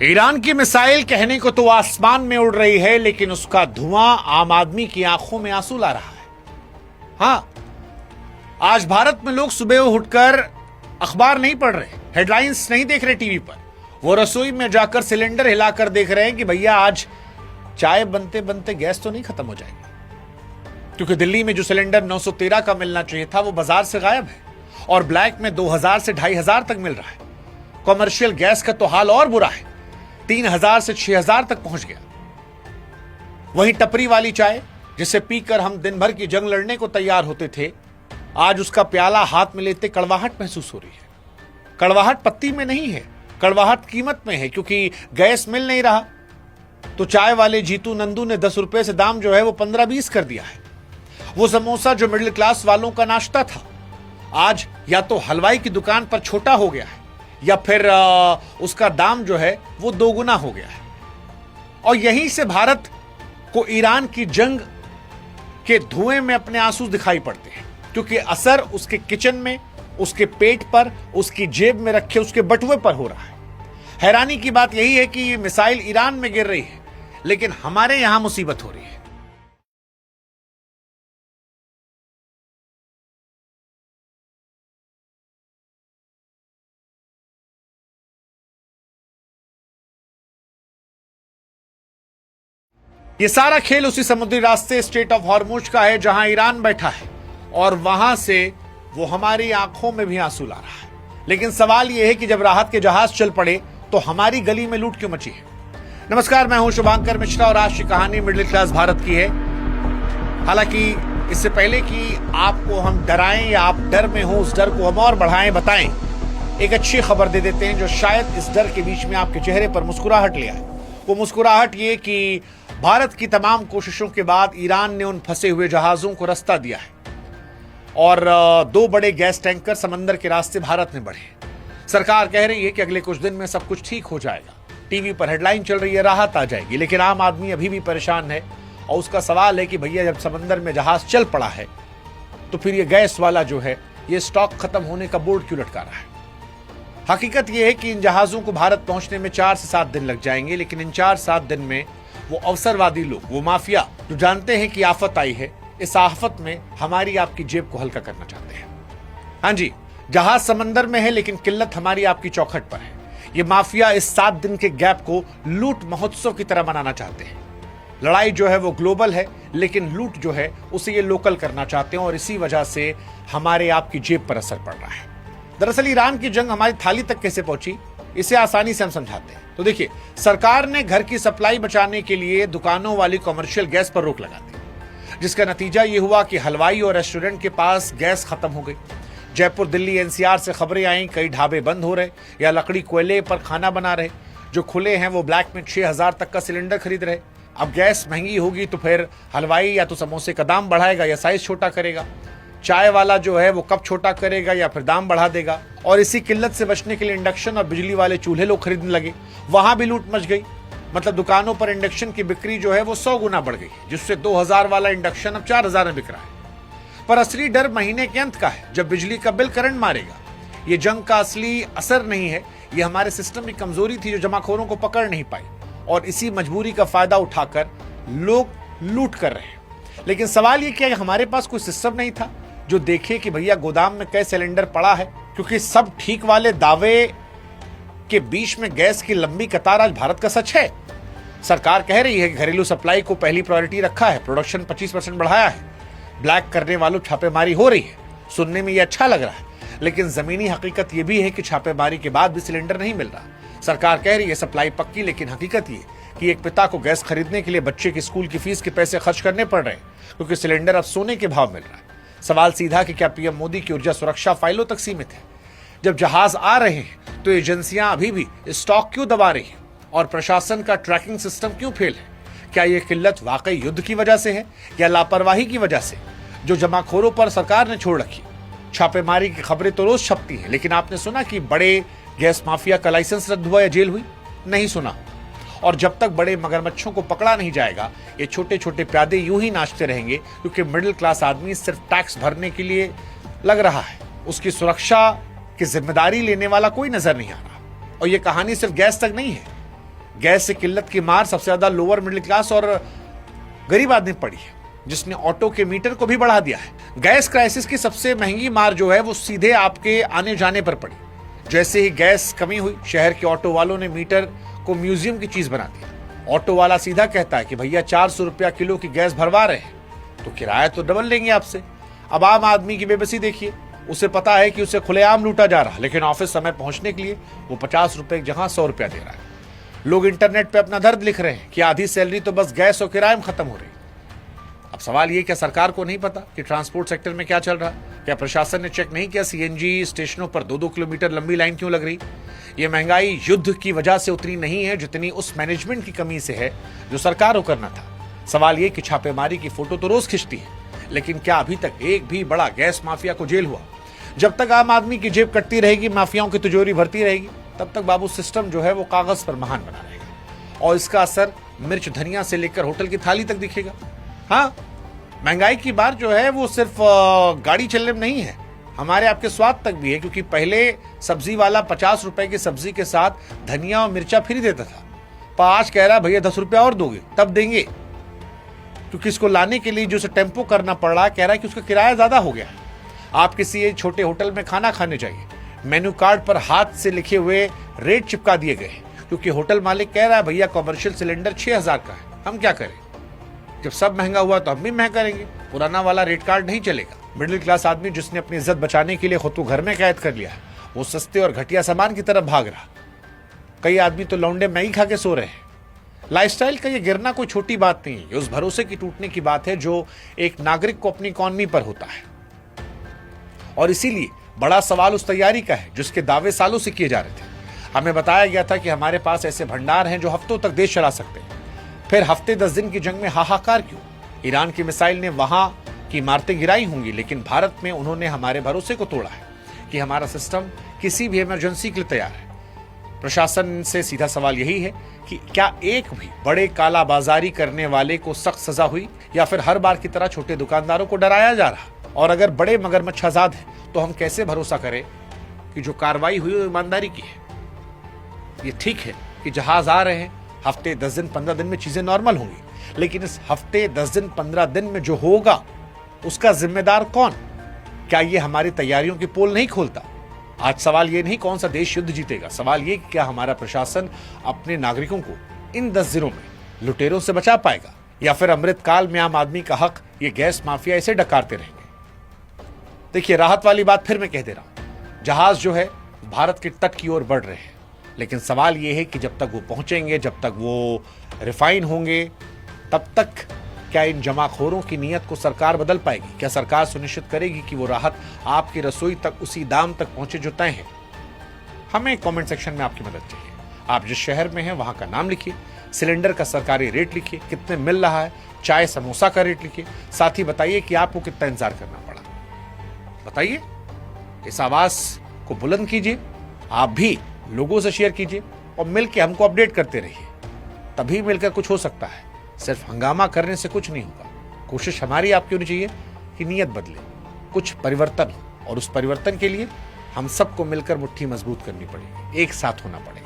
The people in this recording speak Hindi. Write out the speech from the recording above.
ईरान की मिसाइल कहने को तो आसमान में उड़ रही है, लेकिन उसका धुआं आम आदमी की आंखों में आंसू ला रहा है। हाँ, आज भारत में लोग सुबह उठकर अखबार नहीं पढ़ रहे, हेडलाइंस नहीं देख रहे टीवी पर, वो रसोई में जाकर सिलेंडर हिलाकर देख रहे हैं कि भैया आज चाय बनते बनते गैस तो नहीं खत्म हो जाएगी। क्योंकि दिल्ली में जो सिलेंडर 913 का मिलना चाहिए था वो बाजार से गायब है और ब्लैक में 2000 से 2500 तक मिल रहा है। कॉमर्शियल गैस का तो हाल और बुरा है, 3000 से 6000 तक पहुंच गया। वहीं टपरी वाली चाय जिसे पीकर हम दिन भर की जंग लड़ने को तैयार होते थे, आज उसका प्याला हाथ में लेते कड़वाहट महसूस हो रही है। कड़वाहट पत्ती में नहीं है, कड़वाहट कीमत में है, क्योंकि गैस मिल नहीं रहा। तो चाय वाले जीतू नंदू ने 10 रुपए से दाम जो है वो 15-20 कर दिया है। वो समोसा जो मिडिल क्लास वालों का नाश्ता था, आज या तो हलवाई की दुकान पर छोटा हो गया है या फिर उसका दाम जो है वो 2 गुना हो गया है। और यहीं से भारत को ईरान की जंग के धुएं में अपने आंसू दिखाई पड़ते हैं, क्योंकि असर उसके किचन में, उसके पेट पर, उसकी जेब में रखे उसके बटुए पर हो रहा है। हैरानी की बात यही है कि ये मिसाइल ईरान में गिर रही है, लेकिन हमारे यहां मुसीबत हो रही है। ये सारा खेल उसी समुद्री रास्ते स्ट्रेट ऑफ हॉर्मुज का है, जहां ईरान बैठा है और वहां से वो हमारी आंखों में भी आंसू ला रहा है। लेकिन सवाल यह है कि जब राहत के जहाज चल पड़े तो हमारी गली में लूट क्यों मची है। नमस्कार, मैं हूं शुभांकर मिश्रा और आज की कहानी मिडिल क्लास भारत की है। हालांकि इससे पहले कि आपको हम डराएं या आप डर में हो, उस डर को हम और बढ़ाएं, बताएं, एक अच्छी खबर दे देते हैं जो शायद इस डर के बीच में आपके चेहरे पर मुस्कुराहट ले आए। वो मुस्कुराहट ये कि भारत की तमाम कोशिशों के बाद ईरान ने उन फंसे हुए जहाजों को रास्ता दिया है और 2 बड़े गैस टैंकर समंदर के रास्ते भारत में बढ़े। सरकार कह रही है कि अगले कुछ दिन में सब कुछ ठीक हो जाएगा। टीवी पर हेडलाइन चल रही है, राहत आ जाएगी, लेकिन आम आदमी अभी भी परेशान है। और उसका सवाल है कि भैया जब समंदर में जहाज चल पड़ा है तो फिर ये गैस वाला जो है ये स्टॉक खत्म होने का बोर्ड क्यों लटका रहा है। हकीकत यह है कि इन जहाजों को भारत पहुंचने में 4 से 7 दिन लग जाएंगे, लेकिन इन 4-7 दिन में वो अवसरवादी लोग, वो माफिया जो जानते हैं कि आफत आई है, इस आफत में हमारी आपकी जेब को हल्का करना चाहते हैं। हाँ जी, जहाज समंदर में है लेकिन किल्लत हमारी आपकी चौखट पर है। ये माफिया इस 7 दिन के गैप को लूट महोत्सव की तरह मनाना चाहते हैं। लड़ाई जो है वो ग्लोबल है, लेकिन लूट जो है उसे ये लोकल करना चाहते हैं और इसी वजह से हमारे आपकी जेब पर असर पड़ रहा है। दरअसल ईरान की जंग हमारी थाली तक कैसे पहुंची, इसे आसानी से हम समझाते हैं। तो देखिए, सरकार ने घर की सप्लाई बचाने के लिए दुकानों वाली कॉमर्शियल गैस पर रोक लगा दी, जिसका नतीजा यह हुआ कि हलवाई और रेस्टोरेंट के पास गैस खत्म हो गई। जयपुर, दिल्ली, एनसीआर से खबरें आई, कई ढाबे बंद हो रहे या लकड़ी कोयले पर खाना बना रहे। जो खुले हैं वो ब्लैक में 6000 तक का सिलेंडर खरीद रहे। अब गैस महंगी होगी तो फिर हलवाई या तो समोसे का दाम बढ़ाएगा या साइज छोटा करेगा। चाय वाला जो है वो कप छोटा करेगा या फिर दाम बढ़ा देगा। और इसी किल्लत से बचने के लिए इंडक्शन और बिजली वाले चूल्हे लोग खरीदने लगे। वहां भी लूट मच गई। मतलब दुकानों पर इंडक्शन की बिक्री जो है वो 100 गुना बढ़ गई, जिससे 2000 वाला इंडक्शन अब 4000 में बिक रहा है। पर असली डर महीने के अंत का है, जब बिजली का बिल करंट मारेगा। ये जंग का असली असर नहीं है, ये हमारे सिस्टम की कमजोरी थी जो जमाखोरों को पकड़ नहीं पाई, और इसी मजबूरी का फायदा उठाकर लोग लूट कर रहे हैं। लेकिन सवाल ये क्या हमारे पास कोई सिस्टम नहीं था जो देखे कि भैया गोदाम में कई सिलेंडर पड़ा है। क्योंकि सब ठीक वाले दावे के बीच में गैस की लंबी कतार आज भारत का सच है। सरकार कह रही है कि घरेलू सप्लाई को पहली प्रायोरिटी रखा है, प्रोडक्शन 25% बढ़ाया है, ब्लैक करने वालों छापेमारी हो रही है। सुनने में ये अच्छा लग रहा है, लेकिन जमीनी हकीकत यह भी है कि छापेमारी के बाद भी सिलेंडर नहीं मिल रहा। सरकार कह रही है सप्लाई पक्की, लेकिन हकीकत ये कि एक पिता को गैस खरीदने के लिए बच्चे की स्कूल की फीस के पैसे खर्च करने पड़ रहे हैं, क्योंकि सिलेंडर अब सोने के भाव मिल रहा है। सवाल सीधा कि क्या पीएम मोदी की ऊर्जा सुरक्षा फाइलों तक सीमित है? जब जहाज आ रहे हैं तो एजेंसियां अभी भी स्टॉक क्यों दबा रही हैं और प्रशासन का ट्रैकिंग सिस्टम क्यों फेल है? क्या यह किल्लत वाकई युद्ध की वजह से है या लापरवाही की वजह से जो जमाखोरों पर सरकार ने छोड़ रखी? छापेमारी की खबरें तो रोज छपती हैं, लेकिन आपने सुना कि बड़े गैस माफिया का लाइसेंस रद्द हुआ या जेल हुई? नहीं सुना। और जब तक बड़े मगरमच्छों को पकड़ा नहीं जाएगा, ये छोटे छोटे प्यादे यूं ही नाचते रहेंगे, क्योंकि मिडिल क्लास आदमी सिर्फ टैक्स भरने के लिए लग रहा है। उसकी सुरक्षा की जिम्मेदारी लेने वाला कोई नजर नहीं आ रहा। और ये कहानी सिर्फ गैस तक नहीं है, गैस से किल्लत की मार सबसे ज्यादा लोअर मिडिल क्लास और गरीब आदमी पड़ी है, जिसने ऑटो के मीटर को भी बढ़ा दिया है। गैस क्राइसिस की सबसे महंगी मार जो है वो सीधे आपके आने जाने पर पड़ी। जैसे ही गैस कमी हुई, शहर के ऑटो वालों ने मीटर को म्यूजियम की चीज बना दिया। ऑटो वाला सीधा कहता है कि भैया 400 रुपया किलो की गैस भरवा रहे हैं तो किराया तो डबल लेंगे आपसे। अब आम आदमी की बेबसी देखिए, उसे पता है कि उसे खुलेआम लूटा जा रहा है, लेकिन ऑफिस समय पहुंचने के लिए वो 50 रुपए की जगह 100 रुपया दे रहा है। लोग इंटरनेट पे अपना दर्द लिख रहे हैं कि आधी सैलरी तो बस गैस और किराए में खत्म हो रही। अब सवाल ये, क्या सरकार को नहीं पता कि ट्रांसपोर्ट सेक्टर में क्या चल रहा है? क्या प्रशासन ने चेक नहीं किया सीएनजी स्टेशनों पर 2-2 किलोमीटर लंबी लाइन क्यों लग रही? ये महंगाई युद्ध की वजह से उतनी नहीं है जितनी उस मैनेजमेंट की कमी से है जो सरकार को करना था। सवाल ये कि छापेमारी की फोटो तो रोज खिंचती है, लेकिन क्या अभी तक एक भी बड़ा गैस माफिया को जेल हुआ? जब तक आम आदमी की जेब कटती रहेगी, माफियाओं की तिजोरी भरती रहेगी, तब तक बाबू सिस्टम जो है वो कागज पर महान बना रहेगा और इसका असर मिर्च धनिया से लेकर होटल की थाली तक दिखेगा। हाँ, महंगाई की बात जो है वो सिर्फ गाड़ी चलने में नहीं है, हमारे आपके स्वाद तक भी है। क्योंकि पहले सब्जी वाला 50 रुपए की सब्जी के साथ धनिया और मिर्चा फ्री देता था, पर आज कह रहा है भैया 10 रुपया और दोगे तब देंगे, क्योंकि इसको लाने के लिए जो उसे टेम्पो करना पड़ रहा है, कह रहा है कि उसका किराया ज्यादा हो गया है। आप किसी छोटे होटल में खाना खाने जाइए, मेन्यू कार्ड पर हाथ से लिखे हुए रेट चिपका दिए गए, क्योंकि होटल मालिक कह रहा है भैया कमर्शियल सिलेंडर 6000 का है, हम क्या करें? जब सब महंगा हुआ तो हम भी महंगा करेंगे, पुराना वाला रेट कार्ड नहीं चलेगा। मिडिल क्लास आदमी जिसने अपनी इज्जत बचाने के लिए खुद को घर में कैद कर लिया है, वो सस्ते और घटिया सामान की तरफ भाग रहा। कई आदमी तो लौंडे मैगी खा के सो रहे हैं। लाइफस्टाइल का ये गिरना कोई छोटी बात नहीं है, ये उस भरोसे की टूटने की बात है जो एक नागरिक को अपनी इकॉनमी पर होता है। और इसीलिए बड़ा सवाल उस तैयारी का है जिसके दावे सालों से किए जा रहे थे। हमें बताया गया था कि हमारे पास ऐसे भंडार हैं जो हफ्तों तक देश चला सकते हैं। फिर हफ्ते 10 दिन की जंग में हाहाकार क्यों? ईरान की मिसाइल ने वहां की इमारतें गिराई होंगी, लेकिन भारत में उन्होंने हमारे भरोसे को तोड़ा है कि हमारा सिस्टम किसी भी इमरजेंसी के लिए तैयार है। प्रशासन से सीधा सवाल यही है कि क्या एक भी बड़े कालाबाजारी करने वाले को सख्त सजा हुई, या फिर हर बार की तरह छोटे दुकानदारों को डराया जा रहा? और अगर बड़े मगरमच्छ आजाद हैं तो हम कैसे भरोसा करें कि जो कार्रवाई हुई वो ईमानदारी की है? ये ठीक है कि जहाज आ रहे हैं, हफ्ते 10 दिन 15 दिन में चीजें नॉर्मल होंगी, लेकिन इस हफ्ते 10 दिन 15 दिन में जो होगा उसका जिम्मेदार कौन? क्या ये हमारी तैयारियों की पोल नहीं खोलता? आज सवाल ये नहीं कौन सा देश युद्ध जीतेगा, सवाल ये कि क्या हमारा प्रशासन अपने नागरिकों को इन 10 दिनों में लुटेरों से बचा पाएगा, या फिर अमृतकाल में आम आदमी का हक ये गैस माफिया ऐसे डकारते रहेंगे? देखिए, राहत वाली बात फिर मैं कह दे रहा हूं, जहाज जो है भारत के तट की ओर बढ़ रहे हैं, लेकिन सवाल यह है कि जब तक वो पहुंचेंगे, जब तक वो रिफाइन होंगे, तब तक क्या इन जमाखोरों की नीयत को सरकार बदल पाएगी? क्या सरकार सुनिश्चित करेगी कि वो राहत आपकी रसोई तक उसी दाम तक पहुंचे जो तय है? हमें कमेंट सेक्शन में आपकी मदद चाहिए। आप जिस शहर में हैं वहां का नाम लिखिए, सिलेंडर का सरकारी रेट लिखिए, कितने मिल रहा है, चाय समोसा का रेट लिखिए, साथ ही बताइए कि आपको कितना इंतजार करना पड़ा। बताइए, इस आवाज को बुलंद कीजिए, आप भी लोगों से शेयर कीजिए और मिलकर हमको अपडेट करते रहिए। तभी मिलकर कुछ हो सकता है, सिर्फ हंगामा करने से कुछ नहीं होगा। कोशिश हमारी आपकी होनी चाहिए कि नीयत बदले, कुछ परिवर्तन हो, और उस परिवर्तन के लिए हम सबको मिलकर मुट्ठी मजबूत करनी पड़ेगी, एक साथ होना पड़ेगा।